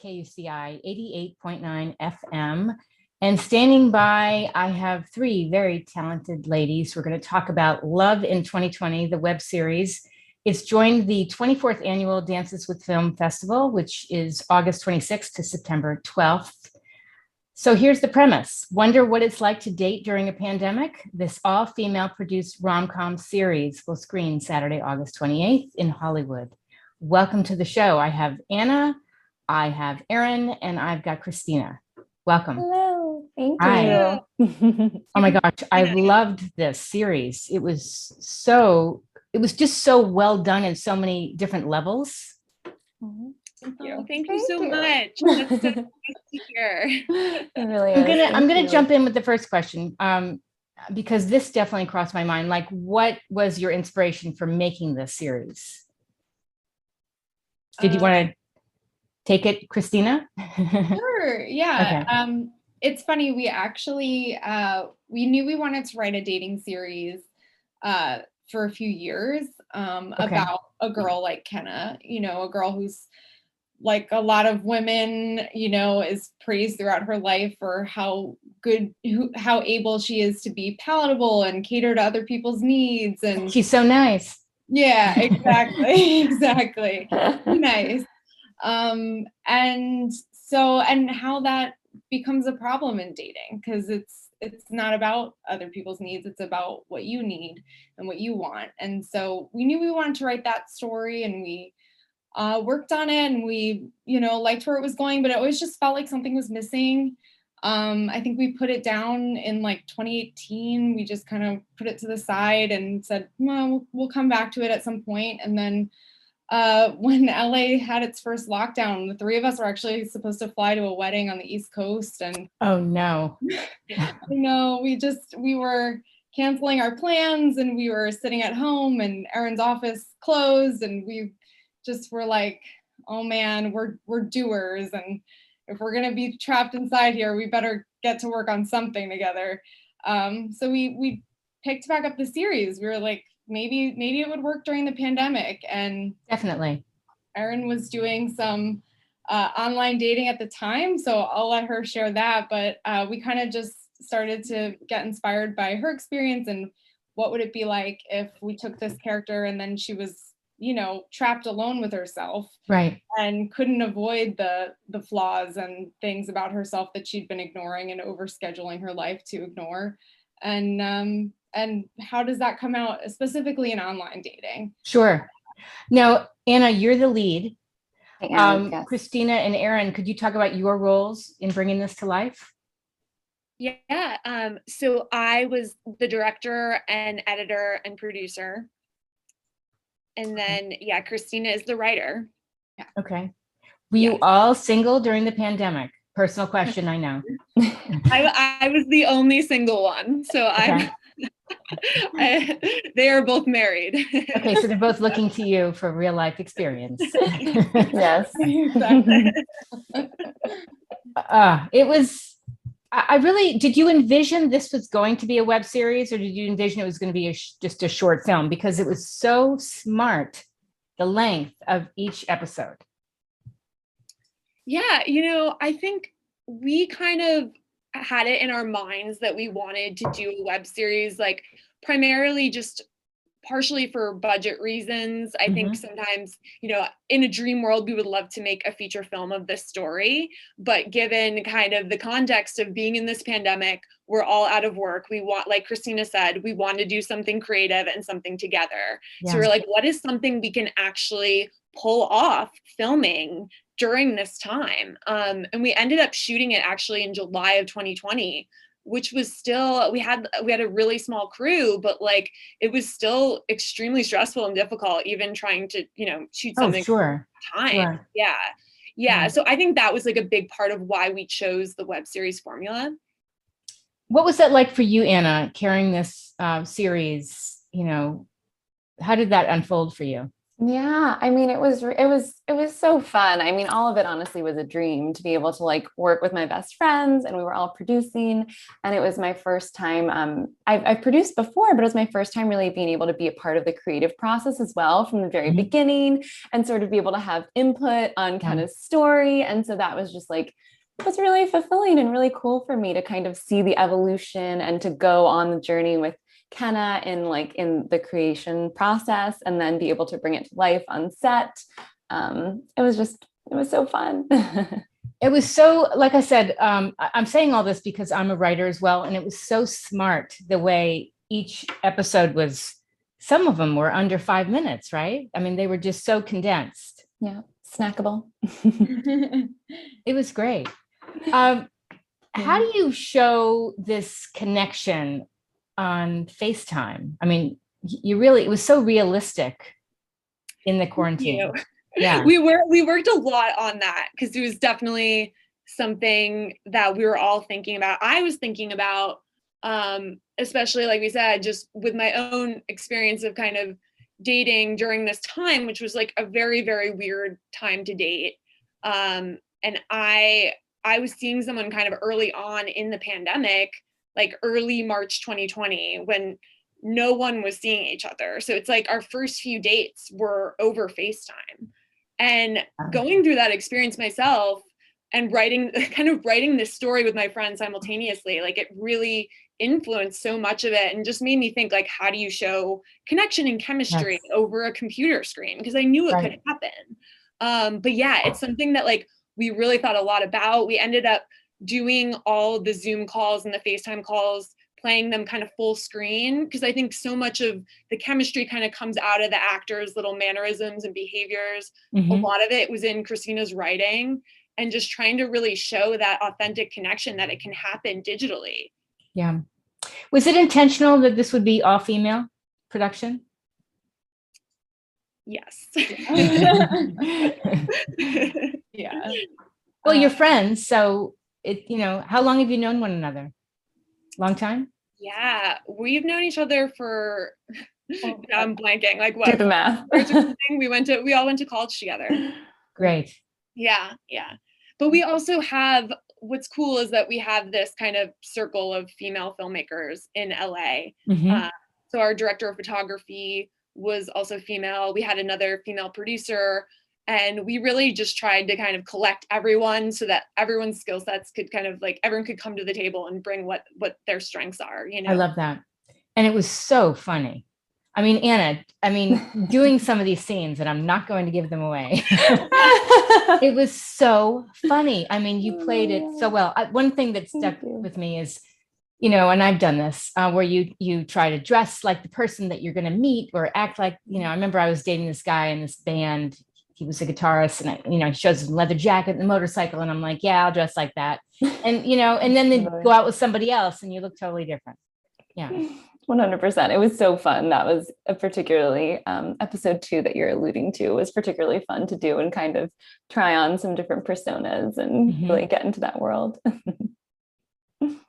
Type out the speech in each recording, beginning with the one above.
KUCI 88.9 FM. And standing by, I have three very talented ladies. We're going to talk about Love in 2020, the web series. It's joined the 24th annual Dances with Film Festival, which is August 26th to September 12th. So here's the premise. Wonder what it's like to date during a pandemic? This all-female produced rom-com series will screen Saturday, August 28th in Hollywood. Welcome to the show. I have Anna, I have Eirinn, and I've got Christina. Welcome. Hello. Thank Hi. you. Oh my gosh, I loved this series. It was just so well done in so many different levels. Thank you. Oh, thank you so much. That's so nice to hear. It really is. I'm gonna Thank jump in with the first question because this definitely crossed my mind. Like, what was your inspiration for making this series? Did you want to take it, Christina? Sure. Yeah. Okay. It's funny. We actually we knew we wanted to write a dating series for a few years about a girl like Kenna. A girl who's like a lot of women, is praised throughout her life for how able she is to be palatable and cater to other people's needs. And she's so nice. Yeah, exactly. Exactly. Nice. And how that becomes a problem in dating, because it's not about other people's needs. It's about what you need and what you want. And so we knew we wanted to write that story, and we worked on it, and we, liked where it was going, but it always just felt like something was missing. I think we put it down in like 2018. We just kind of put it to the side and said, well, we'll come back to it at some point. And then when LA had its first lockdown, the three of us were actually supposed to fly to a wedding on the East Coast. And oh no. We were canceling our plans, and we were sitting at home, and Eirinn's office closed, and we just were like, oh man, we're doers, and if we're gonna be trapped inside here, we better get to work on something together. So we picked back up the series. We were like, maybe it would work during the pandemic. And definitely Eirinn was doing some online dating at the time, so I'll let her share that. But we kind of just started to get inspired by her experience, and what would it be like if we took this character and then she was trapped alone with herself, right, and couldn't avoid the flaws and things about herself that she'd been ignoring and overscheduling her life to ignore. And how does that come out specifically in online dating? Sure. Now, Anna, you're the lead. I am, yes. Christina and Eirinn, could you talk about your roles in bringing this to life? Yeah. So I was the director and editor and producer. And then, Christina is the writer. Yeah. Okay. Were you all single during the pandemic? Personal question, I know. I was the only single one. So okay. They are both married. Okay, so they're both looking to you for real life experience. Yes. Exactly. It was, did you envision this was going to be a web series, or did you envision it was going to be just a short film? Because it was so smart, the length of each episode. Yeah, I think we kind of had it in our minds that we wanted to do a web series, like primarily just partially for budget reasons. I think sometimes, in a dream world, we would love to make a feature film of this story, but given kind of the context of being in this pandemic, we're all out of work. We want, like Christina said, we want to do something creative and something together. Yeah. So we're like, what is something we can actually pull off filming during this time? And we ended up shooting it actually in July of 2020, which was still, we had a really small crew, but like it was still extremely stressful and difficult, even trying to, shoot something time. Sure. Yeah. So I think that was like a big part of why we chose the web series formula. What was that like for you, Anna, carrying this series? How did that unfold for you? Yeah, I mean, it was so fun. I mean, all of it honestly was a dream to be able to like work with my best friends, and we were all producing. And it was my first time. I've produced before, but it was my first time really being able to be a part of the creative process as well from the very beginning, and sort of be able to have input on kind of story. And so that was just like, it was really fulfilling and really cool for me to kind of see the evolution and to go on the journey with Kenna in the creation process, and then be able to bring it to life on set. It was so fun. It was so, like I said, I'm saying all this because I'm a writer as well. And it was so smart the way each episode was, some of them were under 5 minutes, right? I mean, they were just so condensed. Yeah, snackable. It was great. How do you show this connection on FaceTime? I mean, it was so realistic in the quarantine. Yeah. We worked a lot on that because it was definitely something that we were all thinking about. I was thinking about, especially like we said, just with my own experience of kind of dating during this time, which was like a very, very weird time to date. And I was seeing someone kind of early on in the pandemic, like early March 2020, when no one was seeing each other. So it's like our first few dates were over FaceTime. And going through that experience myself and writing this story with my friend simultaneously, like it really influenced so much of it and just made me think, like, how do you show connection and chemistry over a computer screen? Because I knew it could happen. But yeah, it's something that like we really thought a lot about. We ended up doing all the Zoom calls and the FaceTime calls, playing them kind of full screen, because I think so much of the chemistry kind of comes out of the actors' little mannerisms and behaviors. A lot of it was in Christina's writing, and just trying to really show that authentic connection that it can happen digitally. Yeah. Was it intentional that this would be all female production? Yes. Yeah. Well, you're friends, so how long have you known one another? Long time? Yeah, we've known each other for, I'm blanking, like what? Do the math. We all went to college together. Great. Yeah. But we also have, what's cool is that we have this kind of circle of female filmmakers in LA. So our director of photography was also female. We had another female producer. And we really just tried to kind of collect everyone so that everyone's skill sets could kind of like, everyone could come to the table and bring what their strengths are, I love that. And it was so funny. I mean, Anna, doing some of these scenes, and I'm not going to give them away. It was so funny. I mean, you played it so well. One thing that stuck with me is, and I've done this, where you try to dress like the person that you're going to meet or act like, I remember I was dating this guy in this band. He was a guitarist, and he shows his leather jacket and the motorcycle, and I'm like, yeah, I'll dress like that. And and then they go out with somebody else and you look totally different. Yeah. 100%. It was so fun. That was a particularly episode 2 that you're alluding to was particularly fun to do and kind of try on some different personas and really get into that world.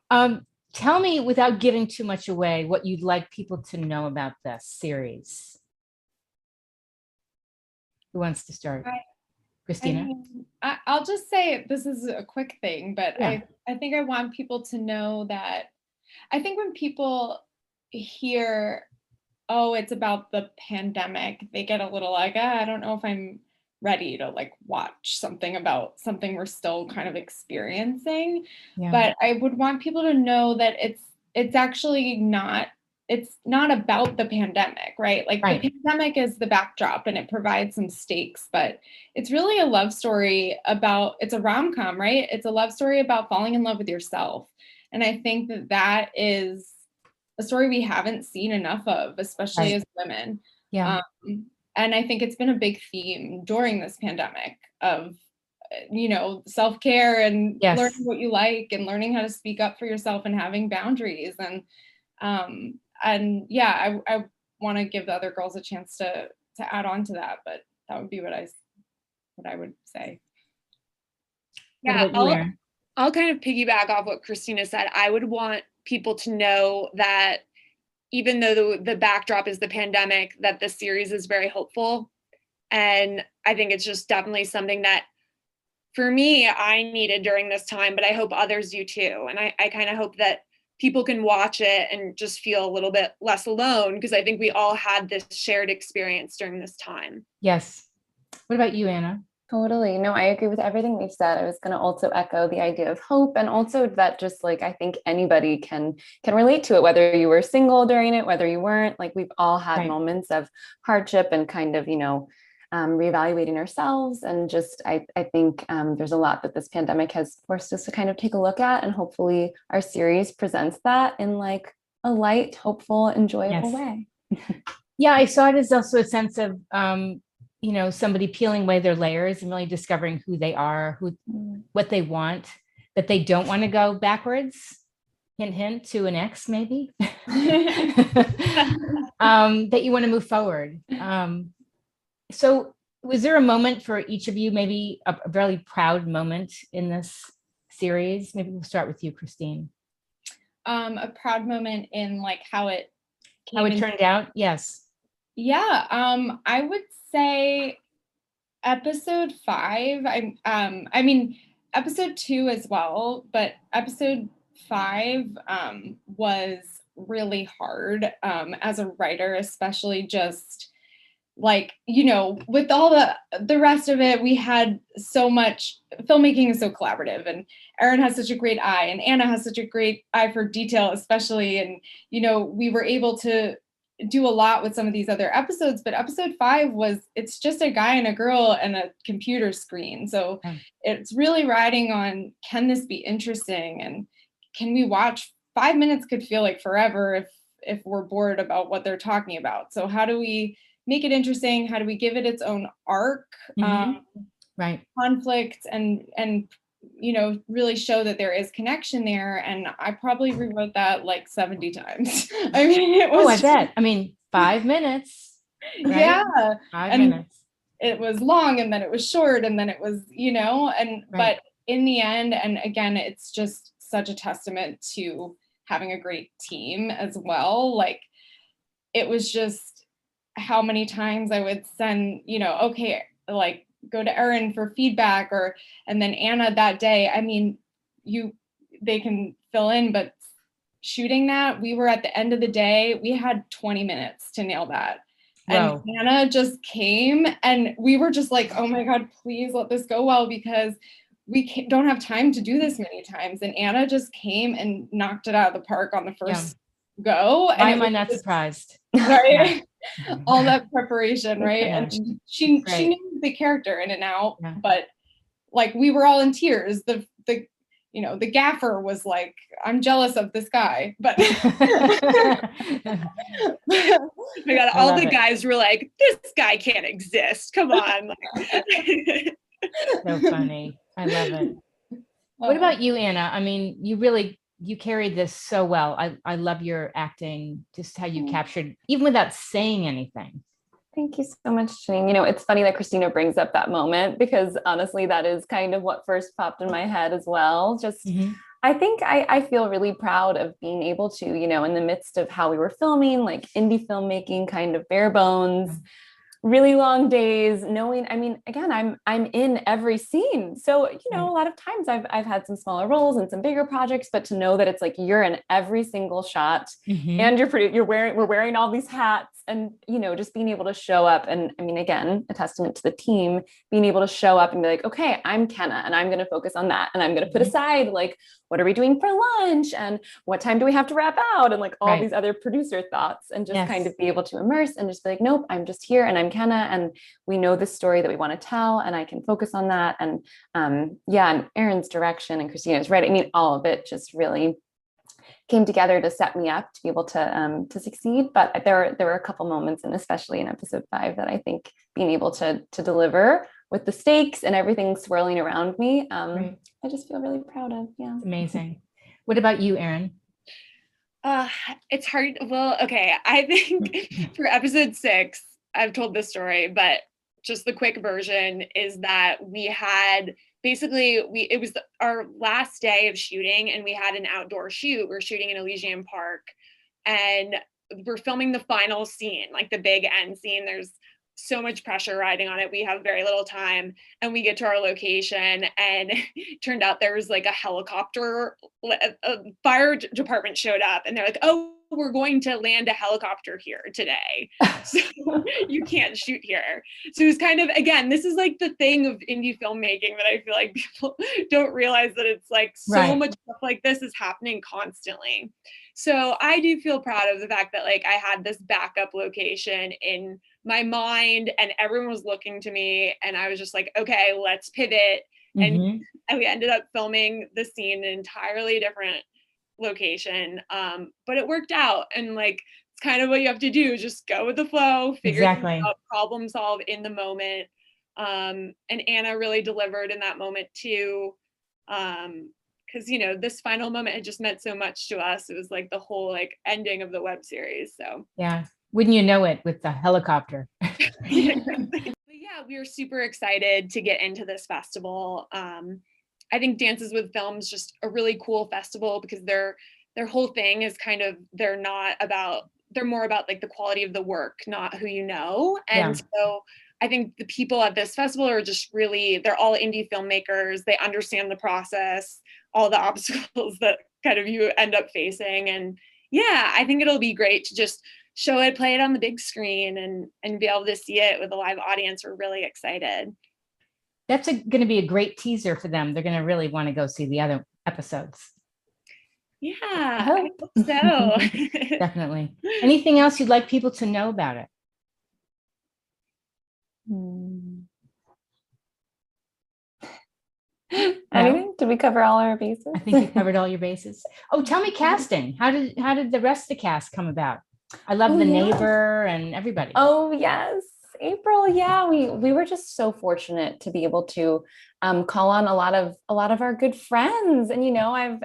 Tell me, without giving too much away, what you'd like people to know about this series. Who wants to start? Christina? I'll just say this is a quick thing, but I think I want people to know that I think when people hear, oh, it's about the pandemic, they get a little like, I don't know if I'm ready to like watch something about something we're still kind of experiencing. But I would want people to know that it's actually not, it's not about the pandemic, right? Like the pandemic is the backdrop and it provides some stakes, but it's really a love story about, it's a rom-com, right? It's a love story about falling in love with yourself. And I think that is a story we haven't seen enough of, especially as women. Yeah. And I think it's been a big theme during this pandemic of, self-care and learning what you like and learning how to speak up for yourself and having boundaries. And yeah, I want to give the other girls a chance to add on to that, but that would be what I would say. Yeah, I'll kind of piggyback off what Christina said. I would want people to know that even though the backdrop is the pandemic, that the series is very hopeful. And I think it's just definitely something that for me, I needed during this time, but I hope others do too. And I kind of hope that people can watch it and just feel a little bit less alone, because I think we all had this shared experience during this time. Yes. What about you, Anna? Totally. No, I agree with everything we've said. I was going to also echo the idea of hope, and also that just like, I think anybody can relate to it, whether you were single during it, whether you weren't. Like, we've all had Right. moments of hardship and kind of, reevaluating ourselves. And just, I think there's a lot that this pandemic has forced us to kind of take a look at. And hopefully our series presents that in like a light, hopeful, enjoyable Yes. way. Yeah, I saw it as also a sense of, somebody peeling away their layers and really discovering who they are, what they want, that they don't want to go backwards. Hint, hint, to an ex, maybe. That you want to move forward. So was there a moment for each of you, maybe a really proud moment in this series? Maybe we'll start with you, Christine. A proud moment in like how it turned out? Yes. Yeah, I would say episode 5. I mean episode 2 as well, but episode 5 was really hard as a writer, especially just like, with all the rest of it. We had so much. Filmmaking is so collaborative, and Eirinn has such a great eye, and Anna has such a great eye for detail, especially. And we were able to do a lot with some of these other episodes, but episode 5 it's just a guy and a girl and a computer screen. So it's really riding on, can this be interesting, and can we watch? 5 minutes could feel like forever if we're bored about what they're talking about. So how do we make it interesting? How do we give it its own arc, right, conflict, and really show that there is connection there? And I probably rewrote that like 70 times. I mean, it was. I bet. I mean, 5 minutes. Right? Yeah, 5 minutes. It was long, and then it was short, and then it was, and right. But in the end, and again, it's just such a testament to having a great team as well. Like, it was just how many times I would send, okay, like go to Eirinn for feedback, and then Anna that day. I mean, they can fill in, but shooting that, we were at the end of the day, we had 20 minutes to nail that. Whoa. And Anna just came, and we were just like, oh my God, please let this go well, because we don't have time to do this many times. And Anna just came and knocked it out of the park on the first go. Why am I not surprised? Right? All that preparation, right? Yeah. And she knew the character in and out, but like, we were all in tears. The gaffer was like, I'm jealous of this guy, but oh my God, all the guys were like, this guy can't exist. Come on. So funny. I love it. What about you, Anna? I mean, you carried this so well. I love your acting, just how you captured, even without saying anything. Thank you so much, Janeane. It's funny that Christina brings up that moment, because honestly, that is kind of what first popped in my head as well. Just, I think I feel really proud of being able to, in the midst of how we were filming, like indie filmmaking, kind of bare bones, really long days, knowing, I mean, again, I'm in every scene. So, a lot of times I've had some smaller roles and some bigger projects, but to know that it's like, you're in every single shot and we're wearing all these hats, and, just being able to show up. And I mean, again, a testament to the team, being able to show up and be like, okay, I'm Kenna, and I'm going to focus on that. And I'm going to put aside, like, what are we doing for lunch? And what time do we have to wrap out? And like all these other producer thoughts, and just kind of be able to immerse and just be like, nope, I'm just here, and I'm Kenna, and we know the story that we want to tell, and I can focus on that. And and Eirinn's direction and Christina's right. I mean, all of it just really came together to set me up to be able to succeed. But there were a couple moments, and especially in episode 5, that I think being able to deliver with the stakes and everything swirling around me, I just feel really proud of. Yeah. It's amazing. What about you, Eirinn? It's hard. Well, okay. I think for episode 6, I've told this story, but just the quick version is that we had it was our last day of shooting, and we had an outdoor shoot. We're shooting in Elysian Park, and we're filming the final scene, like the big end scene. There's so much pressure riding on it. We have very little time, and we get to our location, and it turned out there was like a helicopter, a fire department showed up, and they're like, oh, we're going to land a helicopter here today. So you can't shoot here. So it was kind of, again, this is like the thing of indie filmmaking that I feel like people don't realize, that it's like so much stuff like this is happening constantly. So I do feel proud of the fact that like I had this backup location in my mind, and everyone was looking to me, and I was just like, okay, let's pivot. And we ended up filming the scene in an entirely different location. But it worked out, and like it's kind of what you have to do, just go with the flow, figure things out, problem solve in the moment. And Anna really delivered in that moment too. Because you know, this final moment had just meant so much to us. It was like the whole like ending of the web series. So yeah, wouldn't you know it with the helicopter? But yeah, we were super excited to get into this festival. I think Dances with Film's just a really cool festival, because their whole thing is kind of, they're more about like the quality of the work, not who you know. And so I think the people at this festival are just really, they're all indie filmmakers. They understand the process, all the obstacles that kind of you end up facing. And yeah, I think it'll be great to just show it, play it on the big screen, and be able to see it with a live audience. We're really excited. That's going to be a great teaser for them. They're going to really want to go see the other episodes. Yeah, I hope so. Definitely. Anything else you'd like people to know about it? Anything? Did we cover all our bases? I think you covered all your bases. Oh, tell me casting. How did the rest of the cast come about? I love the neighbor and everybody. Oh yes, April. Yeah, we were just so fortunate to be able to call on a lot of our good friends, and you know, I've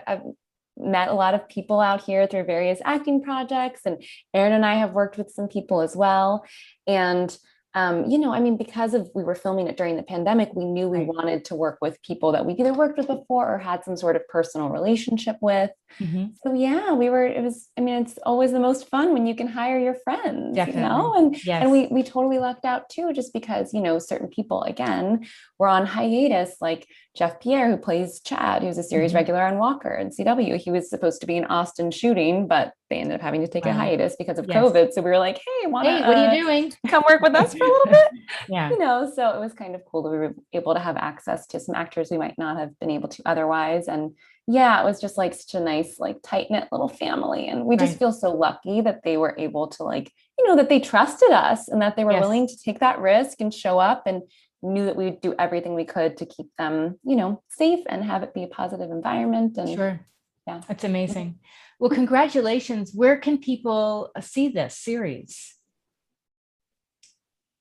met a lot of people out here through various acting projects, and Eirinn and I have worked with some people as well, and you know, I mean, because we were filming it during the pandemic, we knew we wanted to work with people that we either worked with before or had some sort of personal relationship with. So yeah, I mean, it's always the most fun when you can hire your friends, Definitely. you know, and we totally lucked out too, just because, you know, certain people, again, were on hiatus, like Jeff Pierre, who plays Chad, who's a series regular on Walker and CW. He was supposed to be in Austin shooting, but they ended up having to take a hiatus because of COVID. So we were like, hey, what are you doing? Come work with us for a little bit. Yeah. You know, so it was kind of cool that we were able to have access to some actors we might not have been able to otherwise. And yeah, it was just like such a nice, like tight-knit little family. And we just feel so lucky that they were able to, like, you know, that they trusted us and that they were willing to take that risk and show up, and knew that we would do everything we could to keep them, you know, safe and have it be a positive environment. And yeah, that's amazing. Well, congratulations. Where can people see this series?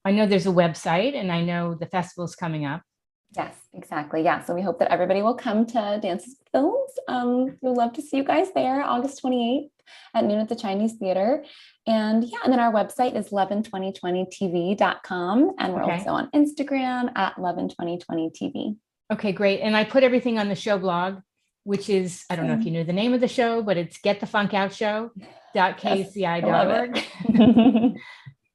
I know there's a website, and I know the festival's coming up. Yes, exactly. Yeah. So we hope that everybody will come to Dances with Films. We'd love to see you guys there August 28th at noon at the Chinese Theater. And yeah, and then our website is 112020tv.com. And we're also on Instagram at 112020tv. Okay, great. And I put everything on the show blog, which is, I don't know if you knew the name of the show, but it's getthefunkoutShow.kuci.org.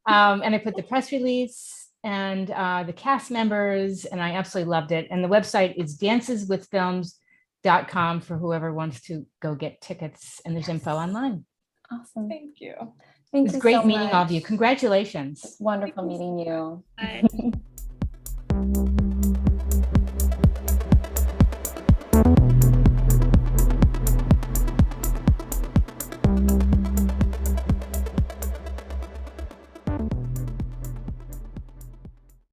And I put the press release and the cast members, and I absolutely loved it. And the website is danceswithfilms.com for whoever wants to go get tickets, and there's info online. Awesome. Thank you. It was great meeting all of you. Congratulations. Wonderful meeting you.